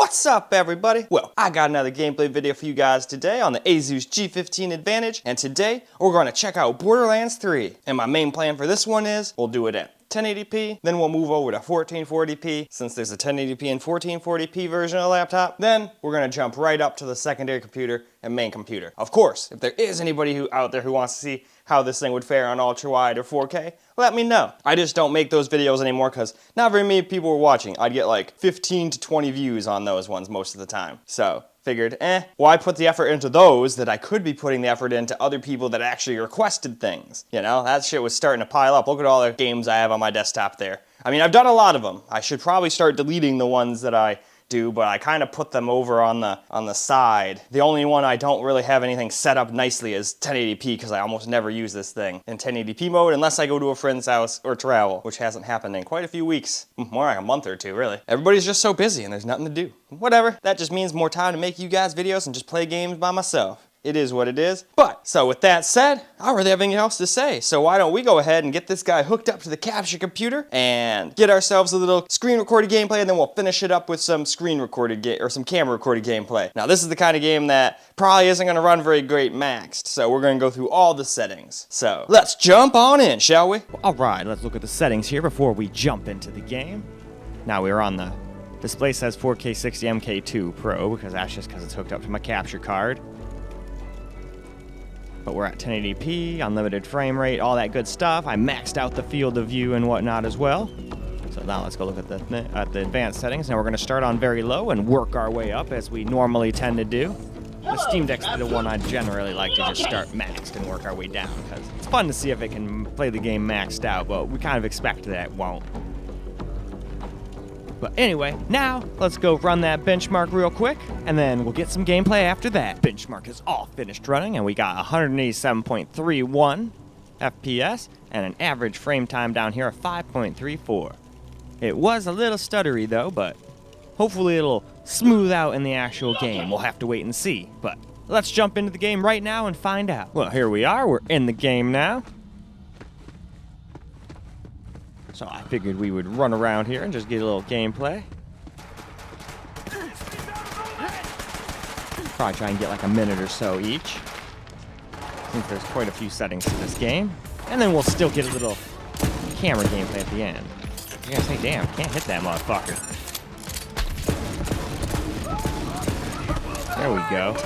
What's up, everybody? Well, I got another gameplay video for you guys today on the Asus G15 Advantage, and today we're going to check out Borderlands 3. And my main plan for this one is we'll do it at 1080p, then we'll move over to 1440p since there's a 1080p and 1440p version of the laptop. Then we're going to jump right up to the secondary computer and main computer. Of course, if there is anybody out there who wants to see how this thing would fare on ultra wide or 4K, let me know. I just don't make those videos anymore because not very many people were watching. I'd get like 15 to 20 views on those ones most of the time. So figured, why put the effort into those that I could be putting the effort into other people that actually requested things? You know, that shit was starting to pile up. Look at all the games I have on my desktop there. I mean, I've done a lot of them. I should probably start deleting the ones that I do, but I kind of put them over on the side. The only one I don't really have anything set up nicely is 1080p because I almost never use this thing in 1080p mode unless I go to a friend's house or travel, which hasn't happened in quite a few weeks. More like a month or two, really. Everybody's just so busy and there's nothing to do. Whatever, that just means more time to make you guys videos and just play games by myself. It is what it is. But, so with that said, I don't really have anything else to say. So why don't we go ahead and get this guy hooked up to the capture computer and get ourselves a little screen recorded gameplay, and then we'll finish it up with some screen recorded or some camera recorded gameplay. Now this is the kind of game that probably isn't gonna run very great maxed, so we're gonna go through all the settings. So let's jump on in, shall we? All right, let's look at the settings here before we jump into the game. Now we're on the display says 4K 60 MK2 Pro because that's just because it's hooked up to my capture card. But we're at 1080p, unlimited frame rate, all that good stuff. I maxed out the field of view and whatnot as well. So now let's go look at the advanced settings. Now we're going to start on very low and work our way up as we normally tend to do. The Steam Deck's the one I generally like to just start maxed and work our way down because it's fun to see if it can play the game maxed out, but we kind of expect that it won't. But anyway, now let's go run that benchmark real quick, and then we'll get some gameplay after that. Benchmark is all finished running, and we got 187.31 FPS and an average frame time down here of 5.34. It was a little stuttery though, but hopefully it'll smooth out in the actual game. We'll have to wait and see, but let's jump into the game right now and find out. Well, here we are. We're in the game now. So I figured we would run around here and just get a little gameplay. Probably try and get like a minute or so each, since there's quite a few settings to this game. And then we'll still get a little camera gameplay at the end. You're gonna say, damn, can't hit that motherfucker. There we go.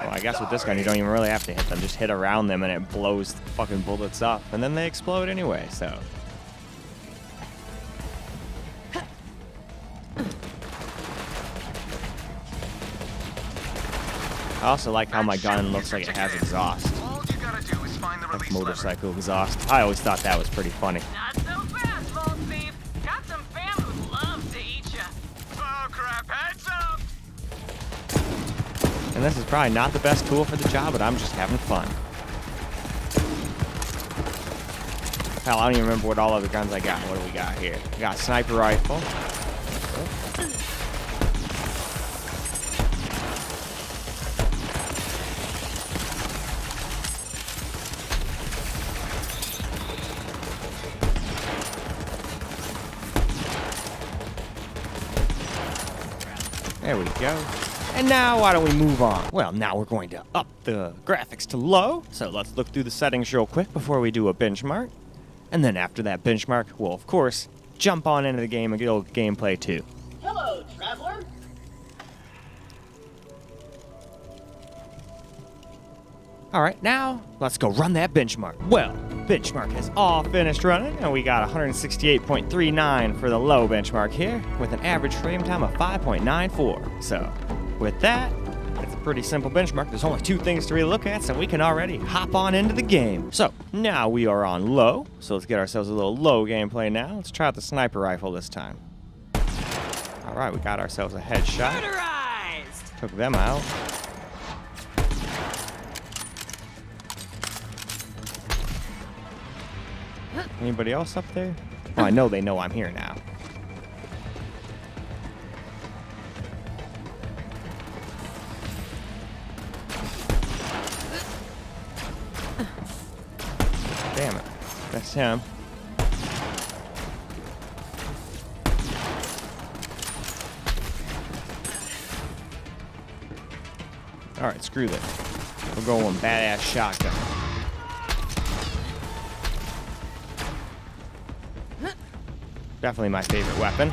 I guess with this gun, you don't even really have to hit them. Just hit around them and it blows the fucking bullets up. And then they explode anyway, so. I also like how my gun looks like it has exhaust. Like motorcycle exhaust. I always thought that was pretty funny. Not so fast, Lone Thief. Got some fam who'd love to eat ya. Oh crap, heads up! And this is probably not the best tool for the job, but I'm just having fun. Hell, I don't even remember what all other guns I got. What do we got here? We got a sniper rifle. There we go. And now, why don't we move on? Well, now we're going to up the graphics to low. So let's look through the settings real quick before we do a benchmark. And then after that benchmark, we'll, of course, jump on into the game and get a little gameplay too. Hello, traveler. All right, now let's go run that benchmark. Well, benchmark is all finished running, and we got 168.39 for the low benchmark here, with an average frame time of 5.94. So, with that, it's a pretty simple benchmark. There's only two things to really look at, so we can already hop on into the game. So, now we are on low, so let's get ourselves a little low gameplay now. Let's try out the sniper rifle this time. All right, we got ourselves a headshot. Took them out. Anybody else up there? Oh, I know they know I'm here now. Damn it. That's him. Alright, screw this. We're going badass shotgun. Definitely my favorite weapon.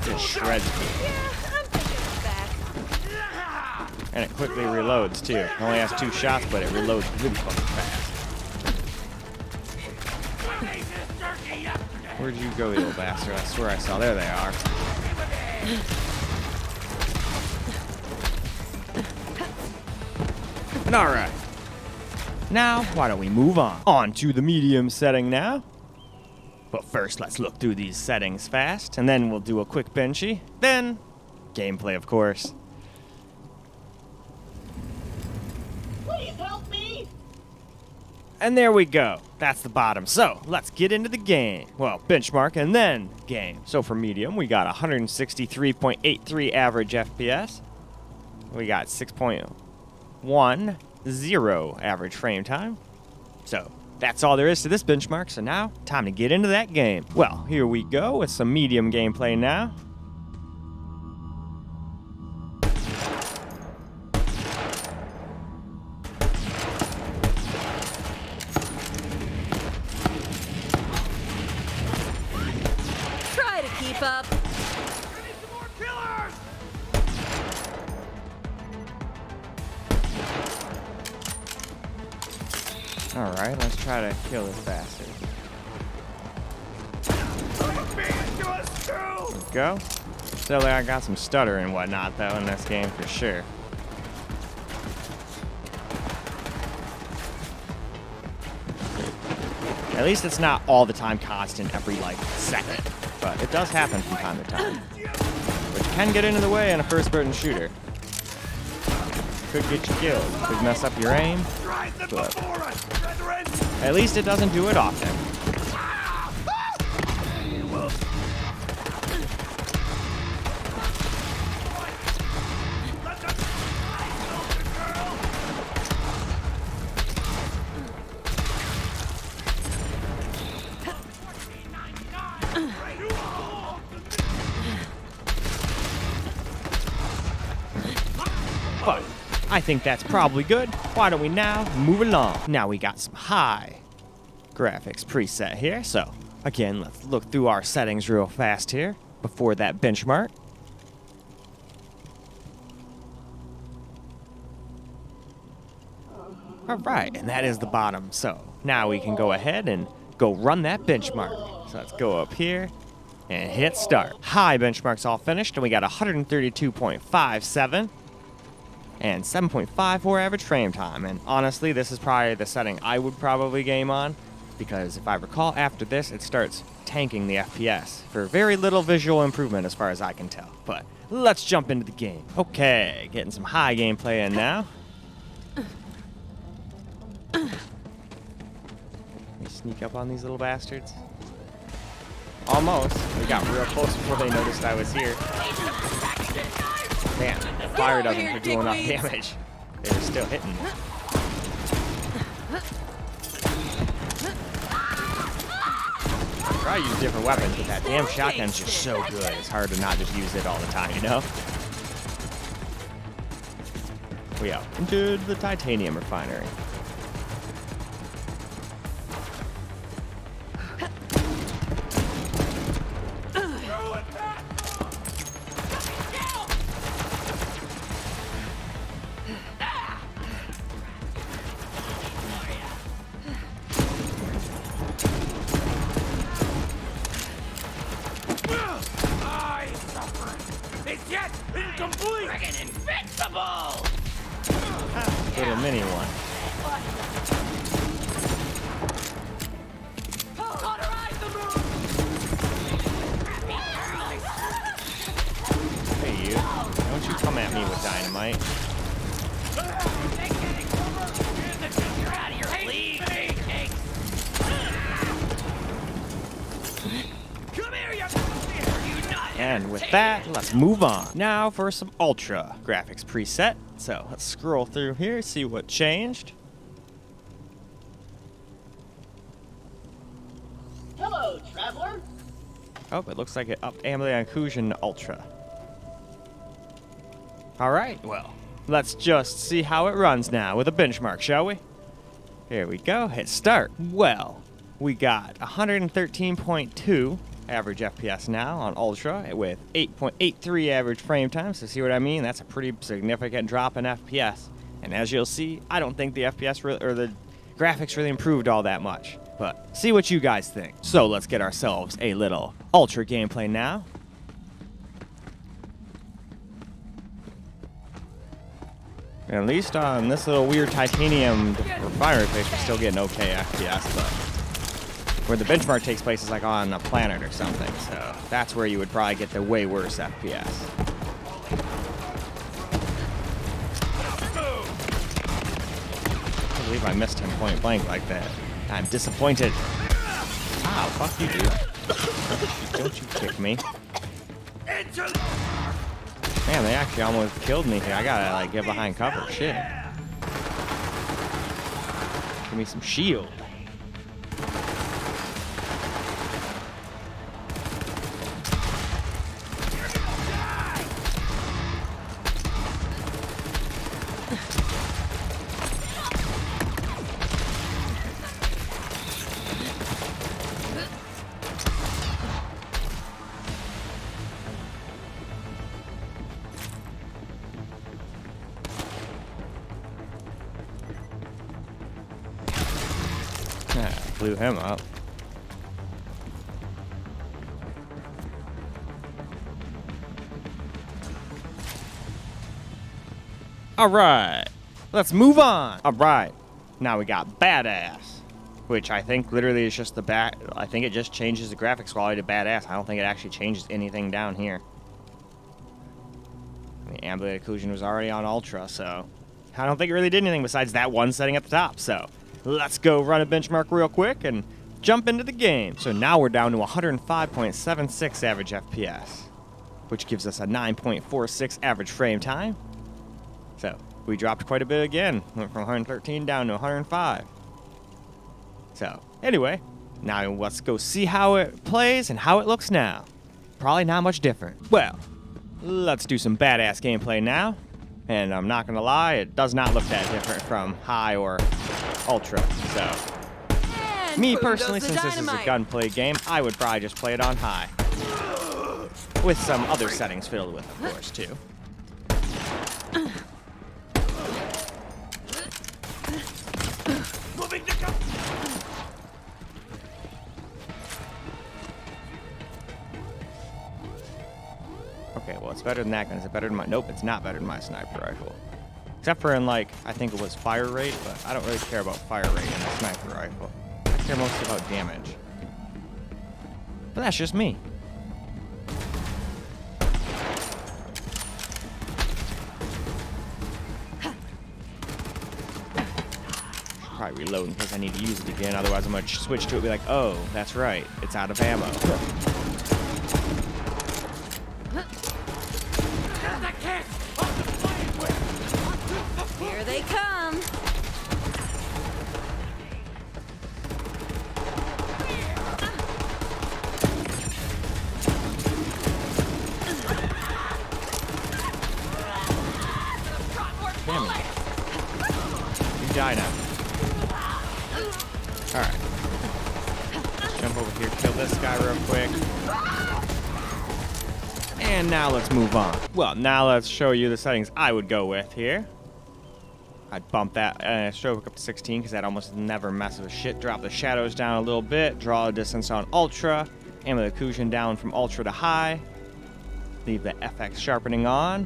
Just shreds me. And it quickly reloads too. It only has 2 shots, but it reloads really fucking fast. Where'd you go, you little bastard? I swear I saw. There they are. Alright. Now, why don't we move on? On to the medium setting now. But first, let's look through these settings fast, and then we'll do a quick benchy. Then, gameplay, of course. Please help me! And there we go. That's the bottom. So, let's get into the game. Well, benchmark and then game. So for medium, we got 163.83 average FPS. We got 6.10 average frame time. So, that's all there is to this benchmark. So now, time to get into that game. Well, here we go with some medium gameplay now. Try to keep up. I need some more killers! Alright, let's try to kill this bastard. There we go. Still, I got some stutter and whatnot, though, in this game for sure. At least it's not all the time constant every, like, second. But it does happen from time to time. Which can get into the way in a first-person shooter. Could get you killed. Could mess up your aim. But at least it doesn't do it often. But I think that's probably good. Why don't we now move along? Now we got some high graphics preset here. So again, let's look through our settings real fast here before that benchmark. All right, and that is the bottom. So now we can go ahead and go run that benchmark. So let's go up here and hit start. High benchmark's all finished, and we got 132.57. And 7.54 average frame time. And honestly, this is probably the setting I would probably game on, because if I recall, after this, it starts tanking the FPS for very little visual improvement as far as I can tell. But let's jump into the game. Okay, getting some high gameplay in now. Let me sneak up on these little bastards. Almost. We got real close before they noticed I was here. Damn, fire doesn't do enough damage. They were still hitting me. Try to use different weapons, but that damn shotgun's just so good. It's hard to not just use it all the time, you know? We out into the titanium refinery. Incomplete! Friggin' invincible! Little mini one. Cauterize the room! Hey you, don't you come at me with dynamite. You're out of your league! Come here, you And with that, let's move on. Now for some Ultra graphics preset. So let's scroll through here, see what changed. Hello, traveler. Oh, it looks like it upped ambient occlusion to Ultra. Alright, well, let's just see how it runs now with a benchmark, shall we? Here we go, hit start. Well, we got 113.2 average FPS now on Ultra with 8.83 average frame time. So see what I mean? That's a pretty significant drop in FPS. And as you'll see, I don't think the FPS or the graphics really improved all that much. But see what you guys think. So let's get ourselves a little Ultra gameplay now. And at least on this little weird titanium refinery place, we're still getting okay FPS, but where the benchmark takes place is like on a planet or something, so that's where you would probably get the way worse FPS. I can't believe I missed him point blank like that. I'm disappointed. Ow, fuck you, dude. Don't you kick me. Man, they actually almost killed me here. I gotta, like, get behind cover. Shit. Give me some shield. Blew him up. All right, let's move on. All right, now we got Badass, which I think literally is just the back. I think it just changes the graphics quality to Badass. I don't think it actually changes anything down here. The ambient occlusion was already on Ultra, so I don't think it really did anything besides that one setting at the top. So let's go run a benchmark real quick and jump into the game. So now we're down to 105.76 average FPS, which gives us a 9.46 average frame time. So we dropped quite a bit again. Went from 113 down to 105. So anyway, now let's go see how it plays and how it looks now. Probably not much different. Well, let's do some Badass gameplay now. And I'm not gonna lie, it does not look that different from high or Ultra. So me personally, since this is a gunplay game, I would probably just play it on high. With some other settings fiddled with, of course, too. Okay, well, it's better than that gun. Is it better than my... Nope, it's not better than my sniper rifle. Except for in, like, I think it was fire rate, but I don't really care about fire rate in a sniper rifle. I care mostly about damage. But that's just me. Probably reload in case I need to use it again. Otherwise, I'm going to switch to it and be like, oh, that's right. It's out of ammo. Here they come. Damn it. You die now. Alright. Jump over here, kill this guy real quick. And now let's move on. Well, now let's show you the settings I would go with here. I'd bump that stroke up to 16 because that almost never messes with shit. Drop the shadows down a little bit. Draw a distance on Ultra. Ambient occlusion down from Ultra to high. Leave the FX sharpening on.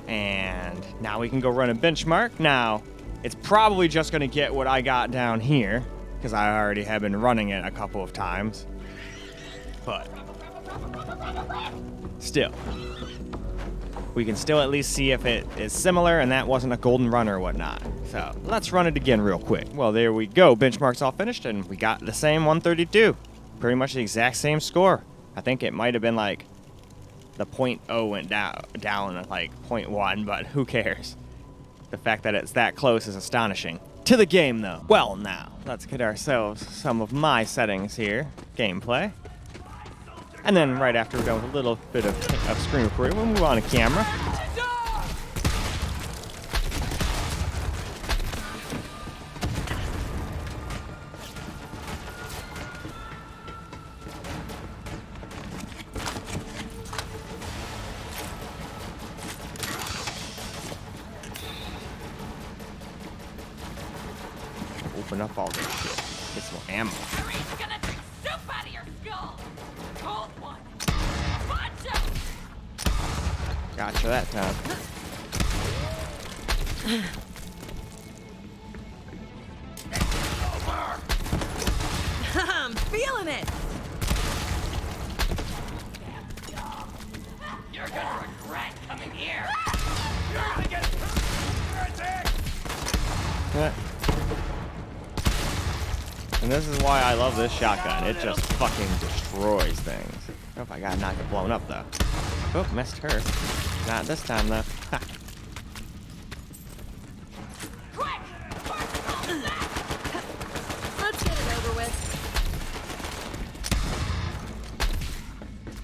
And now we can go run a benchmark. Now, it's probably just going to get what I got down here because I already have been running it a couple of times. But still, we can still at least see if it is similar and that wasn't a golden run or whatnot. So let's run it again real quick. Well, there we go. Benchmark's all finished and we got the same 132. Pretty much the exact same score. I think it might have been like the 0.0 went down at like 0.1, but who cares? The fact that it's that close is astonishing. To the game, though. Well, now, let's get ourselves some of my settings here. Gameplay. And then right after we're done with a little bit of screen recording, we'll move on to camera. Open up all this shit. Get some ammo. Harry's gonna drink soup out of your skull. Cold one. Watch out. Gotcha that time. I'm feeling it. You're gonna regret coming here. Yeah. And this is why I love this shotgun. It just fucking destroys things. I hope I got not get blown up though. Oh, missed her. Not this time though. Ha. Quick! Let's get it over with.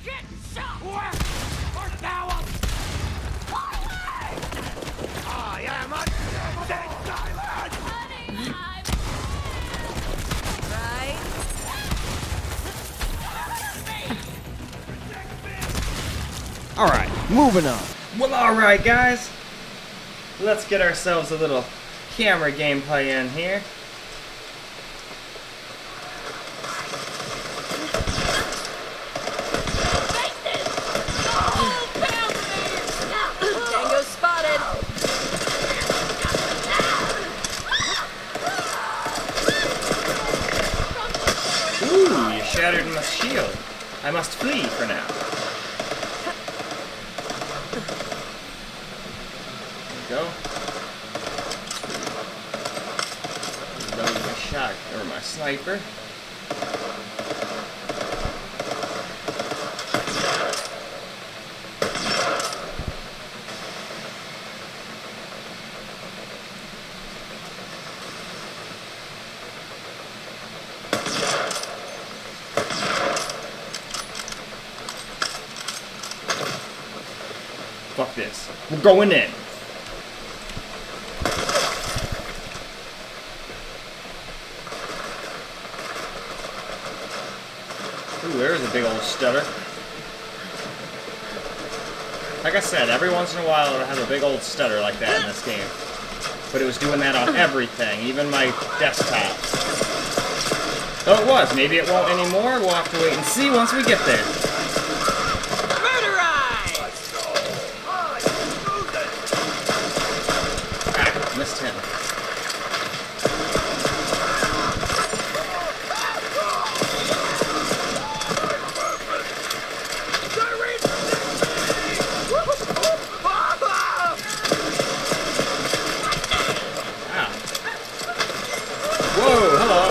Get shot! Or now I am a dead silent! Honey, Right? Alright, moving on. Well, alright guys, let's get ourselves a little camera gameplay in here. Tango spotted. Ooh, you shattered my shield. I must flee for now. There we go. Done with my shot, or my sniper. Fuck this. We're going in. Ooh, there's a big old stutter. Like I said, every once in a while it'll have a big old stutter like that in this game. But it was doing that on everything, even my desktops. So it was. Maybe it won't anymore. We'll have to wait and see once we get there. Ah, missed him. Whoa, hello.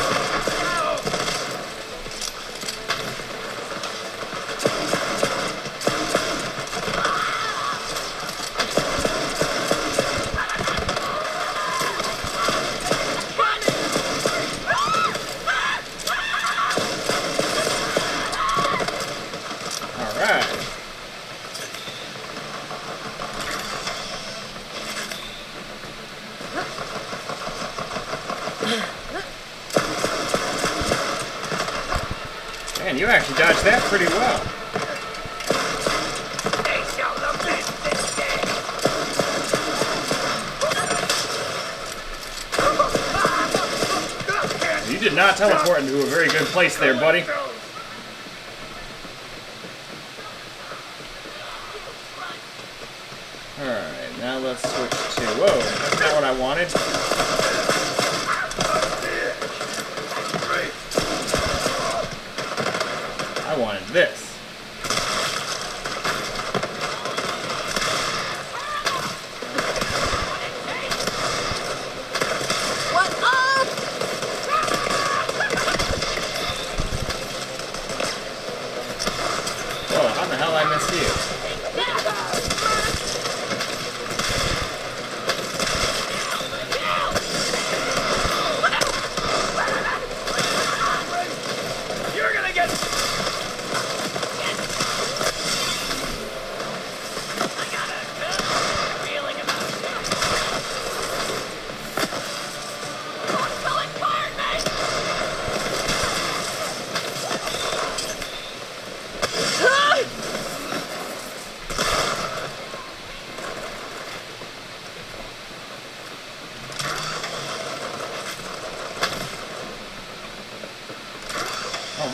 All right. Man, you actually dodged that pretty well. You did not teleport into a very good place there, buddy. Alright, now let's switch to... Whoa, that's not what I wanted. I wanted this. What up? Whoa, how the hell I missed you?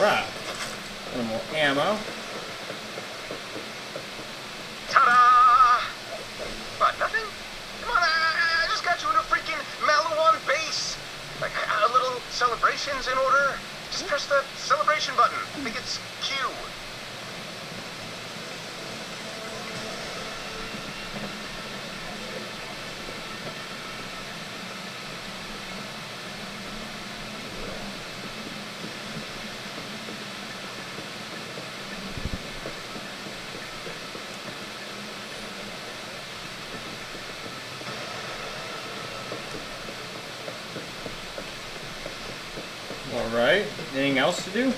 right. A little more ammo. Ta-da! What, nothing? Come on, I just got you a new freaking Malouan base. Like, a little celebration's in order. Just press the celebration button. I think it's Q. Alright, anything else to do?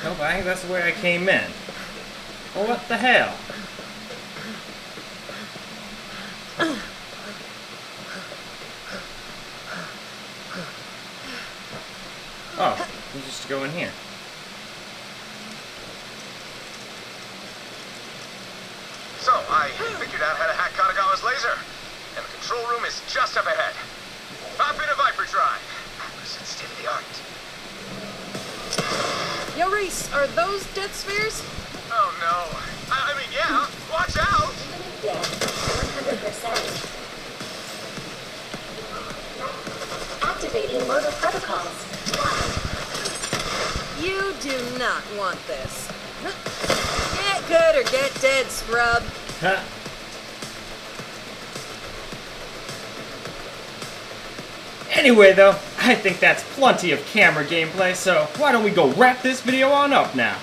Nope, I think that's the way I came in. Well, what the hell? Oh, we just go in here. So, I figured out how to hack Katagawa's laser. And the control room is just up ahead. Hop in a Viper drive. It's state of the art. Yo, Reese, are those death spheres? Oh no. I mean, yeah. Watch out! Yes, 100%. Activating motor protocols. You do not want this. Get good or get dead, scrub. Huh. Anyway though, I think that's plenty of camera gameplay, so why don't we go wrap this video on up now?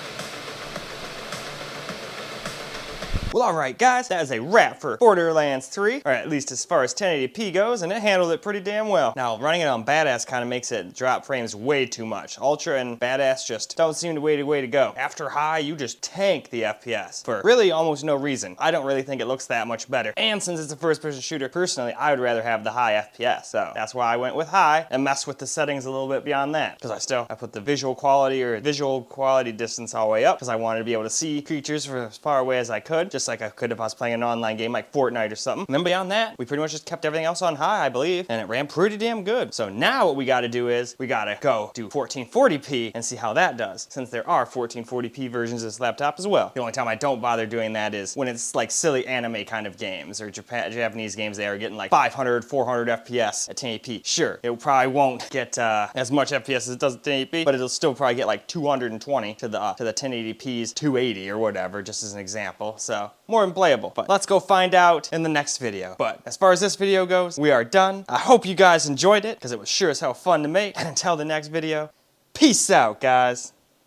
Well, alright guys, that is a wrap for Borderlands 3, or at least as far as 1080p goes, and it handled it pretty damn well. Now, running it on Badass kind of makes it drop frames way too much. Ultra and Badass just don't seem to be the way to go. After high, you just tank the FPS for really almost no reason. I don't really think it looks that much better. And since it's a first-person shooter, personally, I would rather have the high FPS, so that's why I went with high and messed with the settings a little bit beyond that. Because I put the visual quality distance all the way up, because I wanted to be able to see creatures for as far away as I could, just like I could if I was playing an online game like Fortnite or something. And then beyond that, we pretty much just kept everything else on high, I believe, and it ran pretty damn good. So now what we gotta do is, we gotta go do 1440p and see how that does, since there are 1440p versions of this laptop as well. The only time I don't bother doing that is when it's like silly anime kind of games, or Japanese games that are getting like 500, 400 FPS at 1080p. Sure, it probably won't get as much FPS as it does at 1080p, but it'll still probably get like 220 to the 1080p's 280 or whatever, just as an example. So more than playable, but let's go find out in the next video. But as far as this video goes, we are done. I hope you guys enjoyed it, because it was sure as hell fun to make. And until the next video, peace out, guys.